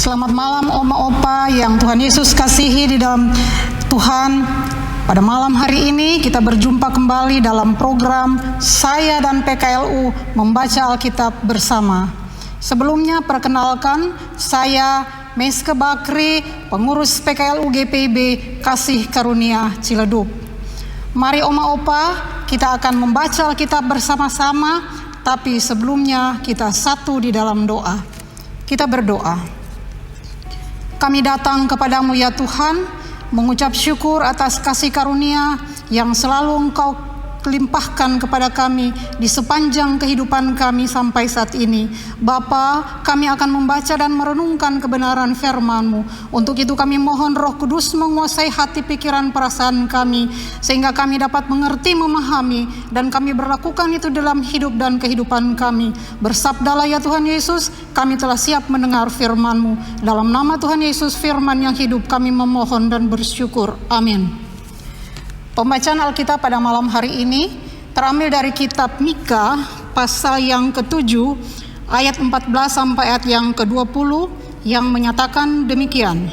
Selamat malam Oma Opa yang Tuhan Yesus kasihi di dalam Tuhan. Pada malam hari ini kita berjumpa kembali dalam program saya dan PKLU membaca Alkitab bersama. Sebelumnya perkenalkan, saya Meske Bakri, pengurus PKLU GPIB Kasih Karunia Ciledug. Mari Oma Opa, kita akan membaca Alkitab bersama-sama, tapi sebelumnya kita satu di dalam doa. Kita berdoa. Kami datang kepadamu ya Tuhan, mengucap syukur atas kasih karunia yang selalu Engkau limpahkan kepada kami di sepanjang kehidupan kami sampai saat ini. Bapa, kami akan membaca dan merenungkan kebenaran firman-Mu. Untuk itu kami mohon Roh Kudus menguasai hati, pikiran, perasaan kami, sehingga kami dapat mengerti, memahami, dan kami berlakukan itu dalam hidup dan kehidupan kami. Bersabdalah ya Tuhan Yesus, kami telah siap mendengar firman-Mu. Dalam nama Tuhan Yesus, firman yang hidup, kami memohon dan bersyukur. Amin. Pembacaan Alkitab pada malam hari ini terambil dari kitab Mika pasal yang ke-7 ayat 14 sampai ayat yang ke-20 yang menyatakan demikian.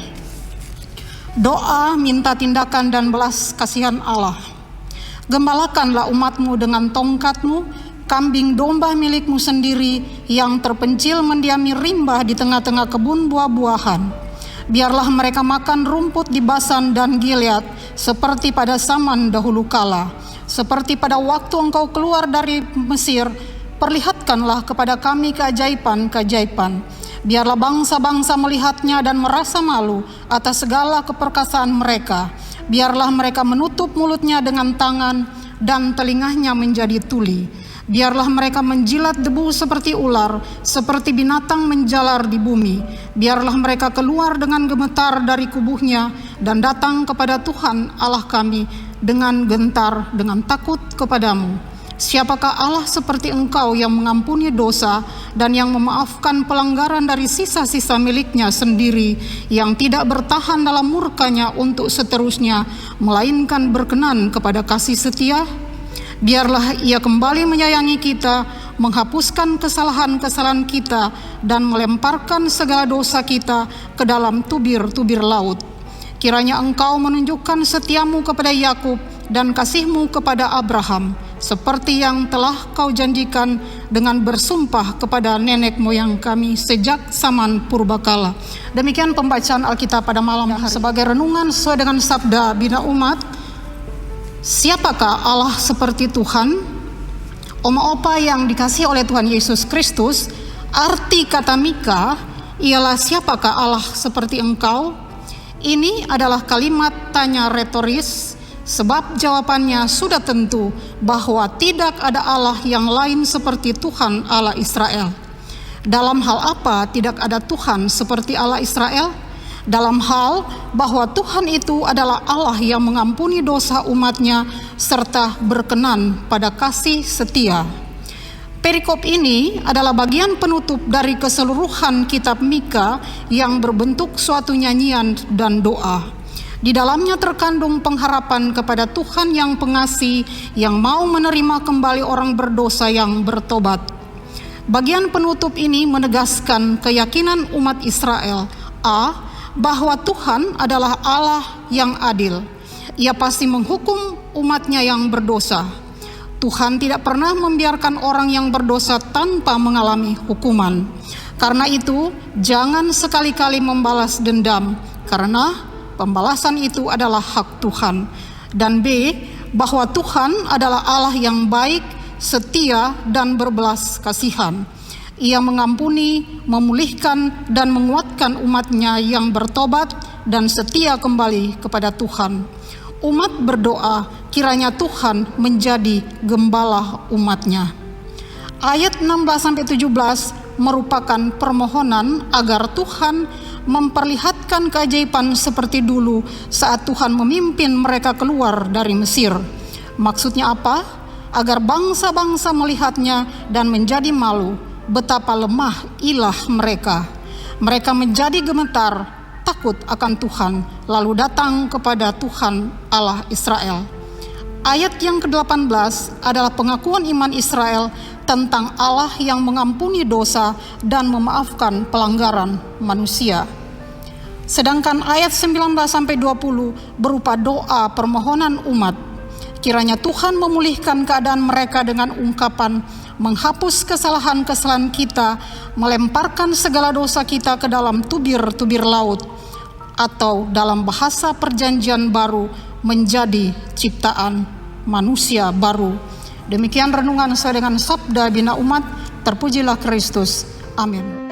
Doa minta tindakan dan belas kasihan Allah. Gembalakanlah umatmu dengan tongkatmu, kambing domba milikmu sendiri yang terpencil mendiami rimbah di tengah-tengah kebun buah-buahan. Biarlah mereka makan rumput di Basan dan Gilead, seperti pada zaman dahulu kala. Seperti pada waktu engkau keluar dari Mesir, perlihatkanlah kepada kami keajaiban-keajaiban. Biarlah bangsa-bangsa melihatnya dan merasa malu atas segala keperkasaan mereka. Biarlah mereka menutup mulutnya dengan tangan dan telinganya menjadi tuli. Biarlah mereka menjilat debu seperti ular, seperti binatang menjalar di bumi. Biarlah mereka keluar dengan gemetar dari kubuhnya dan datang kepada Tuhan Allah kami dengan gentar, dengan takut kepadamu. Siapakah Allah seperti Engkau yang mengampuni dosa dan yang memaafkan pelanggaran dari sisa-sisa miliknya sendiri, yang tidak bertahan dalam murkanya untuk seterusnya, melainkan berkenan kepada kasih setia? Biarlah Ia kembali menyayangi kita, menghapuskan kesalahan-kesalahan kita, dan melemparkan segala dosa kita ke dalam tubir-tubir laut. Kiranya Engkau menunjukkan setiamu kepada Yakub dan kasih-Mu kepada Abraham, seperti yang telah Kau janjikan dengan bersumpah kepada nenek moyang kami sejak zaman purbakala. Demikian pembacaan Alkitab pada malam hari. Sebagai renungan sesuai dengan sabda Bina Umat, siapakah Allah seperti Tuhan? Oma Opa yang dikasihi oleh Tuhan Yesus Kristus, arti kata Mika ialah siapakah Allah seperti Engkau? Ini adalah kalimat tanya retoris, sebab jawabannya sudah tentu bahwa tidak ada Allah yang lain seperti Tuhan Allah Israel. Dalam hal apa tidak ada Tuhan seperti Allah Israel? Dalam hal bahwa Tuhan itu adalah Allah yang mengampuni dosa umatnya serta berkenan pada kasih setia. Perikop ini adalah bagian penutup dari keseluruhan kitab Mika yang berbentuk suatu nyanyian dan doa. Di dalamnya terkandung pengharapan kepada Tuhan yang pengasih, yang mau menerima kembali orang berdosa yang bertobat. Bagian penutup ini menegaskan keyakinan umat Israel bahwa Tuhan adalah Allah yang adil. Ia pasti menghukum umatnya yang berdosa. Tuhan tidak pernah membiarkan orang yang berdosa tanpa mengalami hukuman. Karena itu, jangan sekali-kali membalas dendam, karena pembalasan itu adalah hak Tuhan. Dan B, bahwa Tuhan adalah Allah yang baik, setia, dan berbelas kasihan. Ia mengampuni, memulihkan, dan menguatkan umatnya yang bertobat dan setia kembali kepada Tuhan. Umat berdoa, kiranya Tuhan menjadi gembala umatnya. Ayat 16-17 merupakan permohonan agar Tuhan memperlihatkan keajaiban seperti dulu saat Tuhan memimpin mereka keluar dari Mesir. Maksudnya apa? Agar bangsa-bangsa melihatnya dan menjadi malu betapa lemah ilah mereka. Mereka menjadi gemetar, takut akan Tuhan, lalu datang kepada Tuhan Allah Israel. Ayat yang ke-18 adalah pengakuan iman Israel tentang Allah yang mengampuni dosa dan memaafkan pelanggaran manusia. Sedangkan ayat 19-20 berupa doa permohonan umat. Kiranya Tuhan memulihkan keadaan mereka dengan ungkapan menghapus kesalahan-kesalahan kita, melemparkan segala dosa kita ke dalam tubir-tubir laut, atau dalam bahasa perjanjian baru menjadi ciptaan manusia baru. Demikian renungan saya dengan sabda bina umat. Terpujilah Kristus. Amin.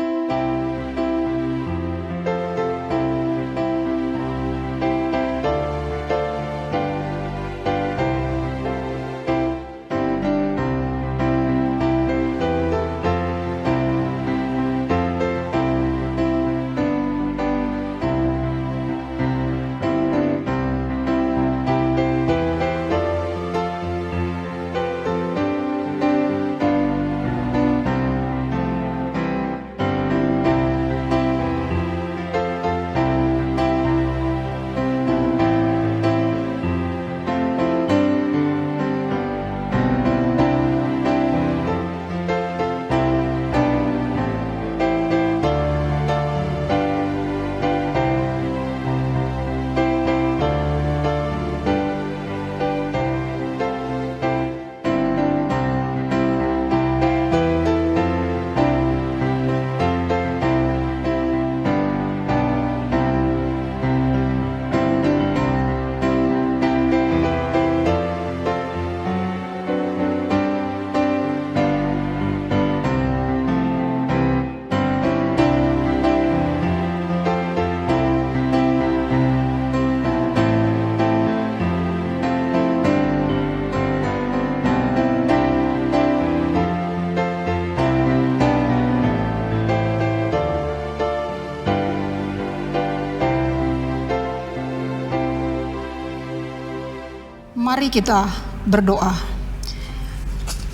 Mari kita berdoa.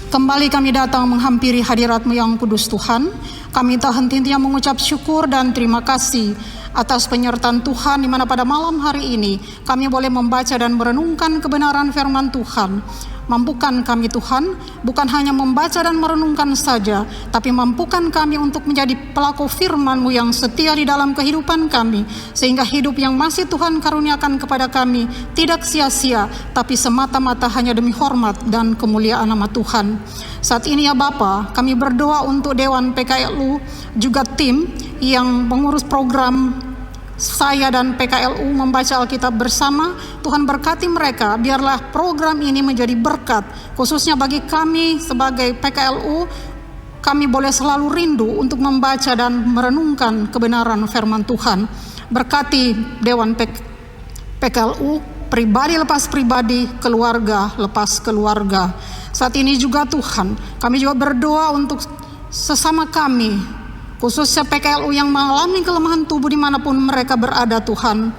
Kembali kami datang menghampiri hadirat-Mu yang kudus Tuhan. Kami tak henti-hentinya mengucap syukur dan terima kasih atas penyertaan Tuhan, di mana pada malam hari ini kami boleh membaca dan merenungkan kebenaran firman Tuhan. Mampukan kami Tuhan, bukan hanya membaca dan merenungkan saja, tapi mampukan kami untuk menjadi pelaku firman-Mu yang setia di dalam kehidupan kami, sehingga hidup yang masih Tuhan karuniakan kepada kami tidak sia-sia, tapi semata-mata hanya demi hormat dan kemuliaan nama Tuhan. Saat ini ya Bapa, kami berdoa untuk Dewan PKLU, juga tim yang mengurus program saya dan PKLU membaca Alkitab bersama. Tuhan berkati mereka, biarlah program ini menjadi berkat, khususnya bagi kami sebagai PKLU. Kami boleh selalu rindu untuk membaca dan merenungkan kebenaran firman Tuhan. Berkati Dewan PKLU, pribadi lepas pribadi, keluarga lepas keluarga. Saat ini juga Tuhan, kami juga berdoa untuk sesama kami, khususnya PKLU yang mengalami kelemahan tubuh dimanapun mereka berada Tuhan,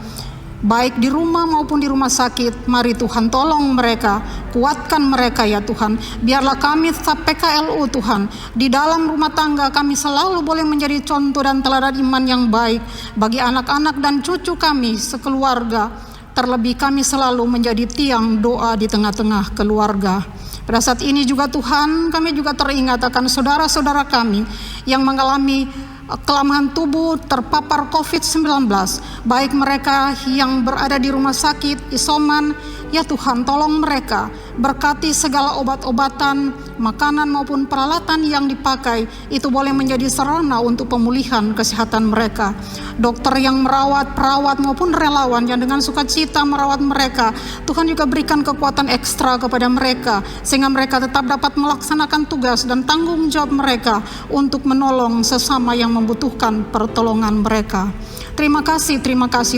baik di rumah maupun di rumah sakit. Mari Tuhan tolong mereka, kuatkan mereka ya Tuhan. Biarlah kami PKLU Tuhan, di dalam rumah tangga kami selalu boleh menjadi contoh dan teladan iman yang baik bagi anak-anak dan cucu kami sekeluarga. Terlebih kami selalu menjadi tiang doa di tengah-tengah keluarga. Pada saat ini juga Tuhan, kami juga teringat akan saudara-saudara kami yang mengalami kelemahan tubuh, terpapar COVID-19, baik mereka yang berada di rumah sakit, isoman. Ya Tuhan, tolong mereka, berkati segala obat-obatan, makanan maupun peralatan yang dipakai, itu boleh menjadi sarana untuk pemulihan kesehatan mereka. Dokter yang merawat, perawat maupun relawan yang dengan sukacita merawat mereka, Tuhan juga berikan kekuatan ekstra kepada mereka, sehingga mereka tetap dapat melaksanakan tugas dan tanggung jawab mereka untuk menolong sesama yang membutuhkan pertolongan mereka. Terima kasih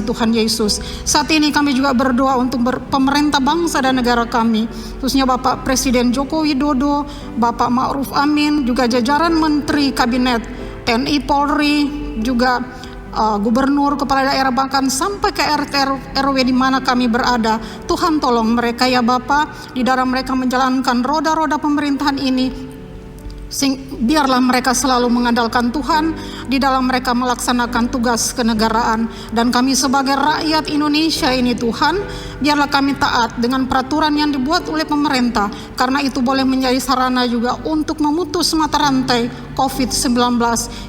Tuhan Yesus. Saat ini kami juga berdoa untuk pemerintah bangsa dan negara kami, khususnya Bapak Presiden Joko Widodo, Bapak Ma'ruf Amin, juga jajaran Menteri Kabinet, TNI, Polri, juga Gubernur, Kepala Daerah, bahkan sampai ke RT RW di mana kami berada. Tuhan tolong mereka ya Bapak, di dalam mereka menjalankan roda-roda pemerintahan ini. Biarlah mereka selalu mengandalkan Tuhan di dalam mereka melaksanakan tugas kenegaraan. Dan kami sebagai rakyat Indonesia ini Tuhan, biarlah kami taat dengan peraturan yang dibuat oleh pemerintah, karena itu boleh menjadi sarana juga untuk memutus mata rantai COVID-19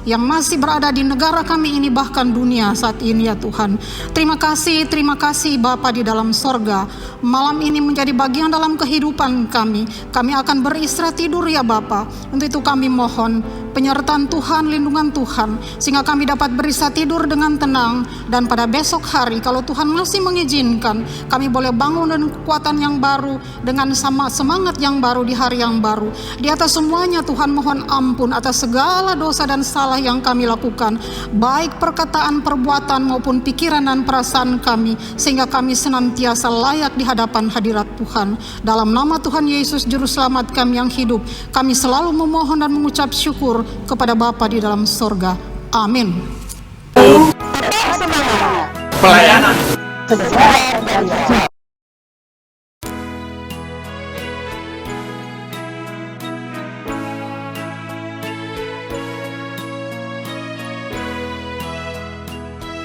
yang masih berada di negara kami ini, bahkan dunia saat ini ya Tuhan. Terima kasih Bapa di dalam sorga. Malam ini menjadi bagian dalam kehidupan kami. Kami akan beristirahat tidur ya Bapa. Untuk itu kami mohon penyertaan Tuhan, lindungan Tuhan, sehingga kami dapat beristirahat tidur dengan tenang. Dan pada besok hari, kalau Tuhan masih mengizinkan, kami boleh bangun dengan kekuatan yang baru, dengan sama semangat yang baru di hari yang baru. Di atas semuanya Tuhan mohon ampun atas segala dosa dan salah yang kami lakukan, baik perkataan, perbuatan maupun pikiran dan perasaan kami, sehingga kami senantiasa layak di hadapan hadirat Tuhan. Dalam nama Tuhan Yesus Juru Selamat kami yang hidup, kami selalu memohon dan mengucap syukur kepada Bapa di dalam sorga. Amin. Pelayanan